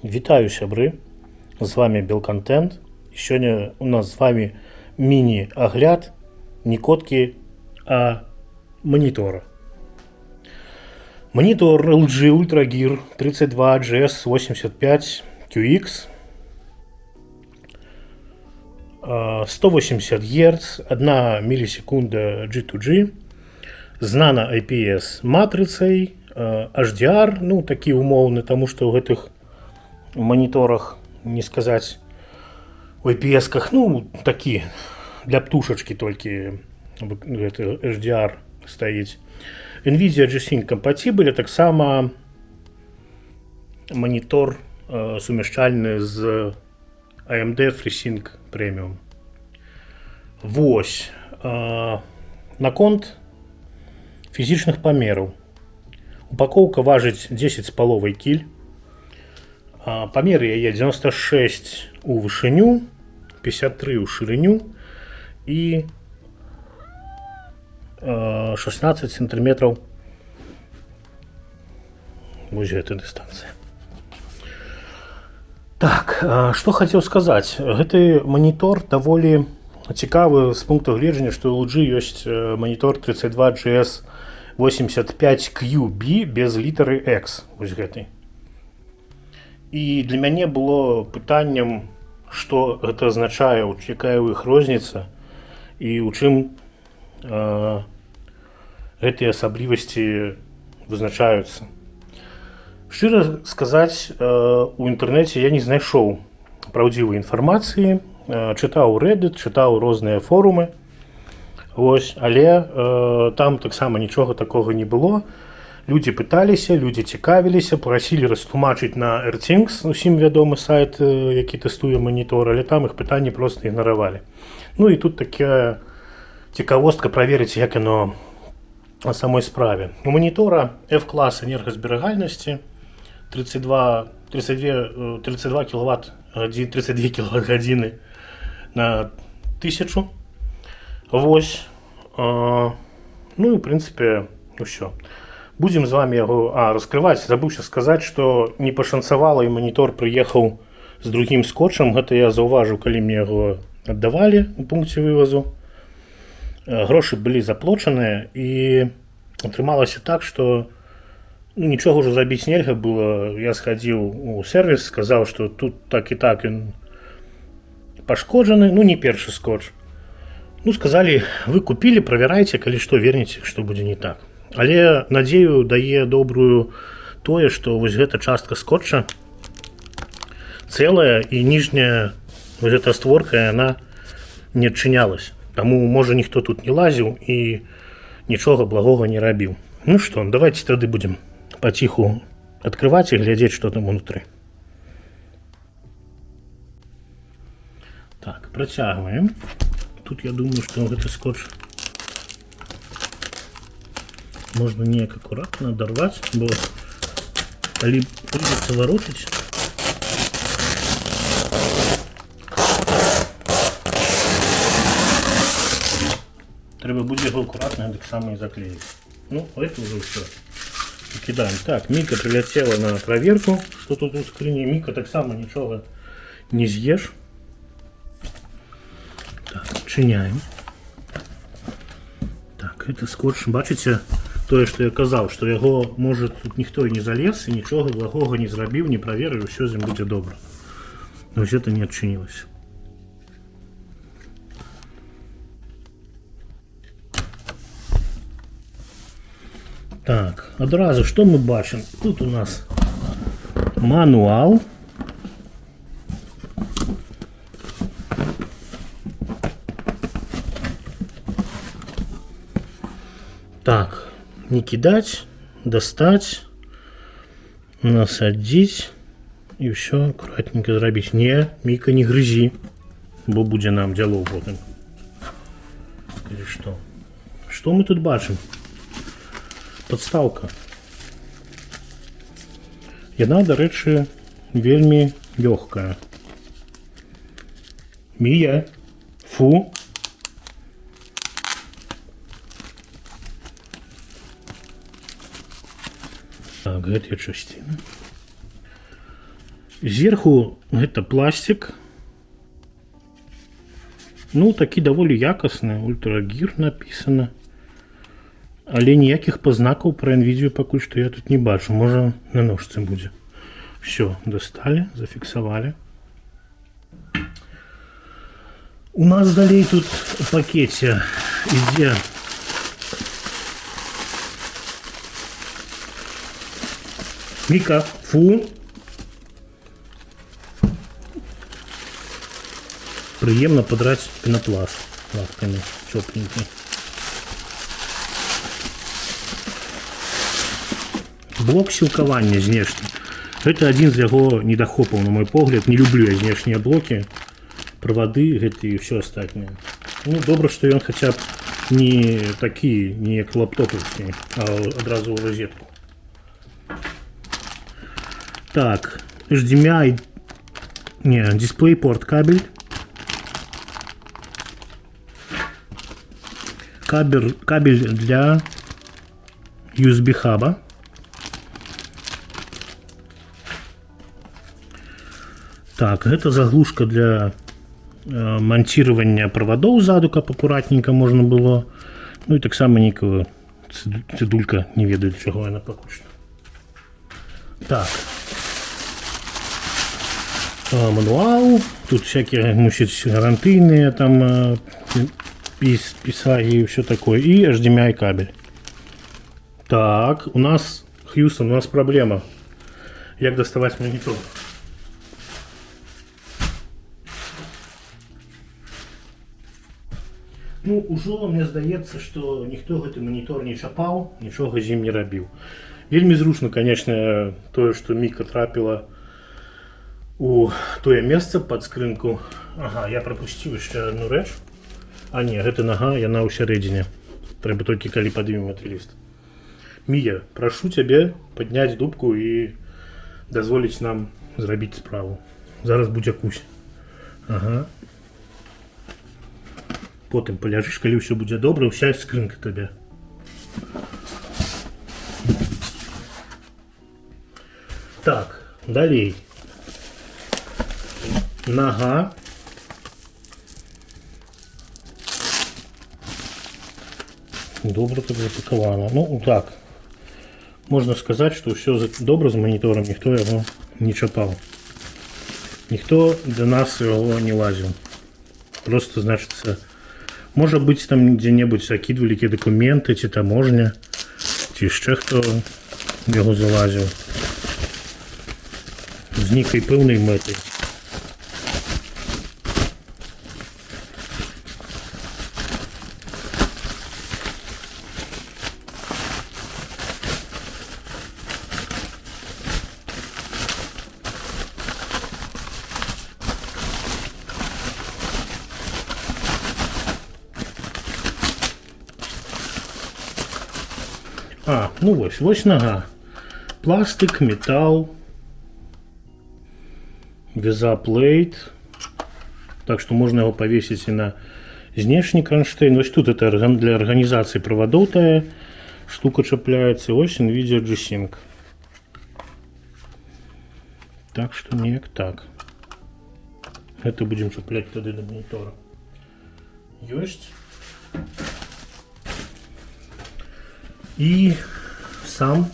Вітаю, сябры, з вами Белконтент. Сёння у нас з вами міні-агляд не коткі, а манітора. Монітор LG UltraGear 32GS85QX 180 Гц, 1 мілісекунда G2G з Nano IPS матрицай, HDR, ну такі умоўны, таму што ў гэтых мониторах, не сказать, в IPS-ках, ну, такі, для птушачки толькі HDR стаіць. NVIDIA G-Sync компатибель, таксама монитор сумяшчальны з AMD FreeSync Premium. Вось. Наконт фізічных памераў. Упакоўка важыць 10,5 кіль. Памеры яе 96 у вышыню, 53 у шырыню і 16 сантиметров. Вось гэта дыстанцыя. Так, што хацеў сказаць. Гэты манітор даволі цікавы з пункту гледжання, што у LG ёсць манітор 32GS85QB без літары X. Вось гэты. І для мяне было пытаннем, што гэта азначае, якая ў іх розніца і ў чым гэтыя асаблівасці вызначаюцца. Шчыра сказаць, у інтэрнэце я не знайшоў праўдзівай інфармацыі, чытаў Reddit, чытаў розныя форумы, вось, але там таксама нічога такога не было. Людзі пыталіся, людзі цікавіліся, прасілі растлумачыць на AirThings, усім вядомы сайт, які тэстуе манітор, але там іх пытанні проста ігнаравалі. Ну і тут такая цікавостка праверыць, як яно на самой справе. У манітора F-клас энергазберагальнасці 32 кВт, 32 кВт на 1000. Вось. Ну і в прынцыпе ўсё. Будем з вами яго раскрываць. Забыўся сказаць, што не пашанцавала і манітор прыехаў з другім скотчам. Гэта я заўважыў, калі мне яго аддавалі у пункце вывазу. Грошы былі заплочаныя і атрымалася так, што нічога ўжо зрабіць нельга было. Я схадзіў у сервіс, сказаў, што тут так і так ён пашкоджаны, ну не першы скотч. Ну сказалі, вы купілі, правярайце, калі што вернеце, што будзе не так. Але надзею дае добрую тое, што вось гэта частка скотча цэлая і ніжняя вось эта створка, яна не адчынялась. Таму можа ніхто тут не лазіў і нічога благога не рабіў. Ну што, давайте тады будзем паціху адкрываць і глядзець, што там унутры. Так, працягваем. Тут я думаю, што гэты скотч можно неяк аккуратно оторвать, бо калі придется ворочить, трэба будзе яго аккуратно так само и заклеить. Ну, это уже все. Кидаем. Так, Мика прилетела на проверку, что тут у скрыні. Мика так само ничего не з'ешь. Так, чиняем. Так, это скотч, бачите? Тое, што я казаў, што яго, можа, тут ніхто і не залез, і нічога благога не зрабіў, не праверыў, усё з ім будзе добра. Но ўсё это не адчынілася. Так, адразу, што мы бачым? Тут у нас мануал. Так. Не кидать, достать, насадить и все аккуратненько зрабіць. Не, Мика, не грызи, бо будзе нам дзяло потым. Или что? Что мы тут бачым? Подставка. Яна, дарэчы, вельмі лёгкая. Мия, фу. Так, гэтыя часціны. Зверху гэта пластик. Ну, такі даволі якасны, ультрагір написано. Але ніякіх пазнакаў пра NVIDIA пакуль што я тут не бачу. Можа, на ножцы будзе. Все, достали, зафіксавалі. У нас далей тут у пакеце ідзе Фу. Приемно подрать пенопласт лапками, тепленький. Блок сілкавання знешні. Это один з яго недахопаў, на мой погляд. Не люблю я знешнія блоки, проводы гэты и все остальное. Ну, добра, что ён хотя б не такі, не як лаптопаўскі, а адразу ў розетку. Так, HDMI, не, DisplayPort кабель. Кабель для USB хаба. Так, это заглушка для монтирования проводов сзаду, каб аккуратненько можно было. Ну и так само некого цидулька, не ведаю, для чего она пакуль што. Так. Мануал. Тут всякие, мусить, гарантийные там писаги и все такое. И HDMI кабель. Так, у нас, Хьюстон, у нас проблема. Як доставать монитор? Ну, ужо мне здаецца, што ніхто гэты манітор не чапаў, нічога з ім не рабіў. Вельмі зручна, конечно, тое, што міка трапіла у тое месца пад скрынку. Ага, я прапусціў яшчэ одну рэч. А не, гэта нага, яна ў сярэдзіне. Трэба толькі калі падымем гэты ліст. Мія, прашу цябе падняць дубку і дазволіць нам зрабіць справу. Зараз будзе кусь. Ага. Потым поляжыш, калі ўсё будзе добра, ўся скрынка табе. Так, далей. Нага. Добра так запакована. Ну, так. Можна сказаць, што ўсё добра з маніторам, ніхто яго не чапаў. Ніхто да нас яго не лазіў. Просто, значыцца, можа быць, там дзе-небудзь закідвалі якія дакументы, ці таможня, ці яшчэ хто яго залазіў. З нейкай пэўнай мэтай. А, ну вось нага. Пластик, металл, визаплейт. Так что можно его повесить и на знешний кронштейн. Вось тут это для организации проводов тая штука чапляется. Ось NVIDIA G-Sync. Так что неяк так. Это будем чаплять тады до монитора. Ёсць. И сам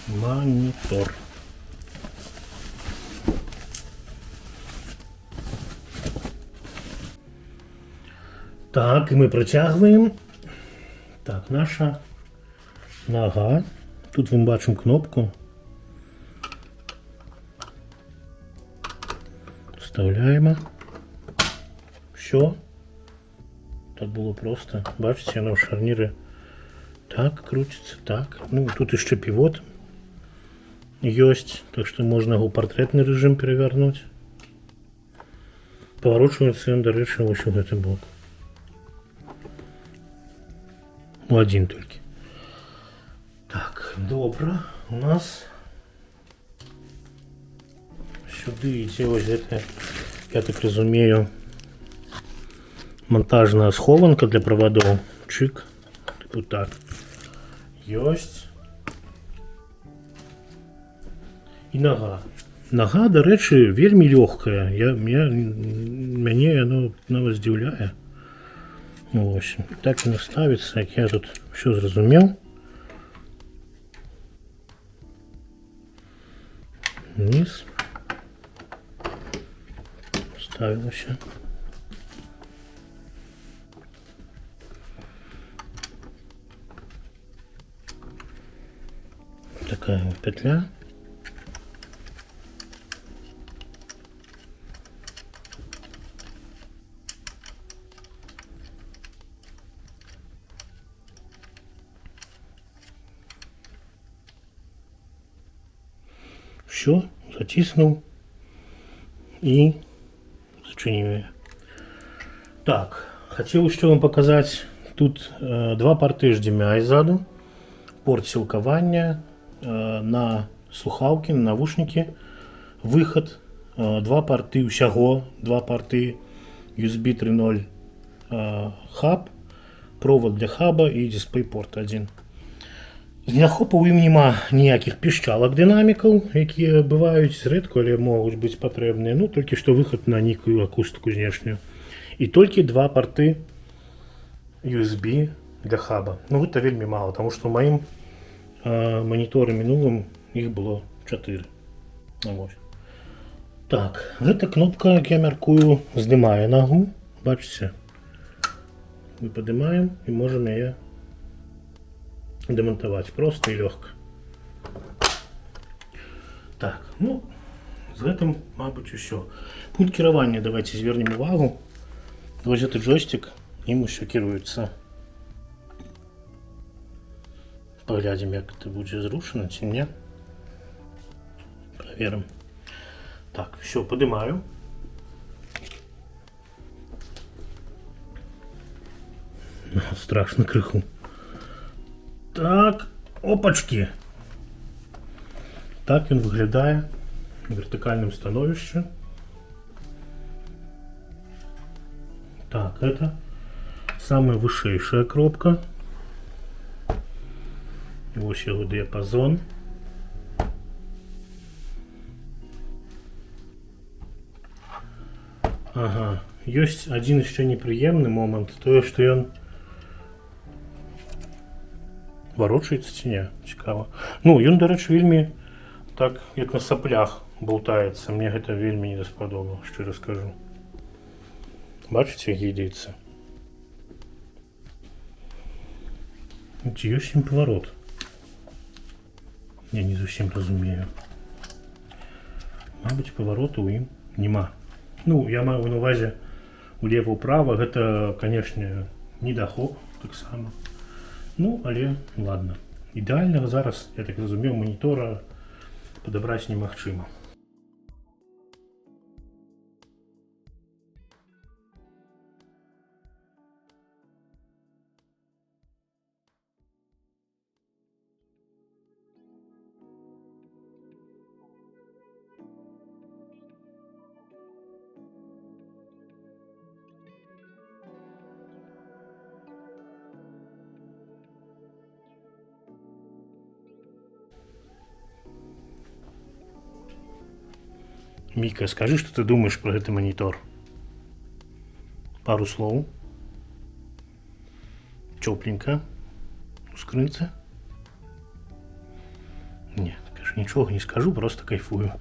монитор. Так, и мы протягиваем. Так, наша нога. Тут мы бачим кнопку. Вставляем. Все. Так было просто. Бачите, оно в шарнире так крутится, так. Ну, тут еще пивот есть, так что можно его портретный режим перевернуть. Поворачивается он, до речи, вот в этот бок. Ну, один только. Так, добро. У нас сюда идти вот это, я так разумею, монтажная схованка для проводов. Чик. Вот так. Есть. І нага. Нага, до речі, вельмі легкая. Мяне яно нават здзіўляє. Ось. Так яно ставіцца, як я тут все зразумеў. Вниз. Ставилася. Такая вот петля. Все, затиснул и зачинил ее. Так, хотел еще вам показать. Тут два порты HDMI сзаду, порт силкования на слухавки, на навушники, выход, два порты усяго, два порты USB 3.0 хаб, провод для хаба и DisplayPort 1. З недахопу ў ім няма ніякіх пішчалак дынамікаў, якія бываюць зрэдку, але могуць быць патрэбныя. Ну, толькі што выхад на нейкую акустыку знешнюю. І толькі два порты USB для хаба. Ну, гэта вельмі мала, таму што ў маім маніторы мінулым іх было 4. Вось. Так, гэта кнопка, як я мяркую, здымае нагу. Бачыце? Мы падымаем і можам яе демонтовать просто и легко. Так, ну, з гэтым, мабуть, усё. Пункт кіравання, давайте звернем увагу. Вось этот джойстик, ім усё кіруецца. Паглядзім, як это будзе зрушана, ці не. Праверым. Так, все, падымаю. Страшно крыху. Так, опачки. Так він виглядає в вертикальному становищі. Так, это самая вышэйшая кропка. Вось яго дыяпазон. Ага, ёсць адзін яшчэ непрыемны момант, тое, што ён варочаецца ці не, цікава. Ну, ён, дарэчы, вельмі так, як на саплях болтаецца. Мне гэта вельмі не даспадобала, шчыра скажу. Бачыце, як гідзіцца? Ці ёсць ім паварот? Я не зусім разумею. Мабыць, павароту ў ім няма. Ну, я маю на увазе улева-ўправа. Гэта, канешне, недахоп таксама. Ну, але ладно. Ідэальнага зараз, я так разумею, манітора падабраць немагчыма. Міка, скажи, што ты думаеш пра гэты манітор? Пару слоў. Цёпленька. У скрынцы. Не, нічога не скажу, просто кайфую.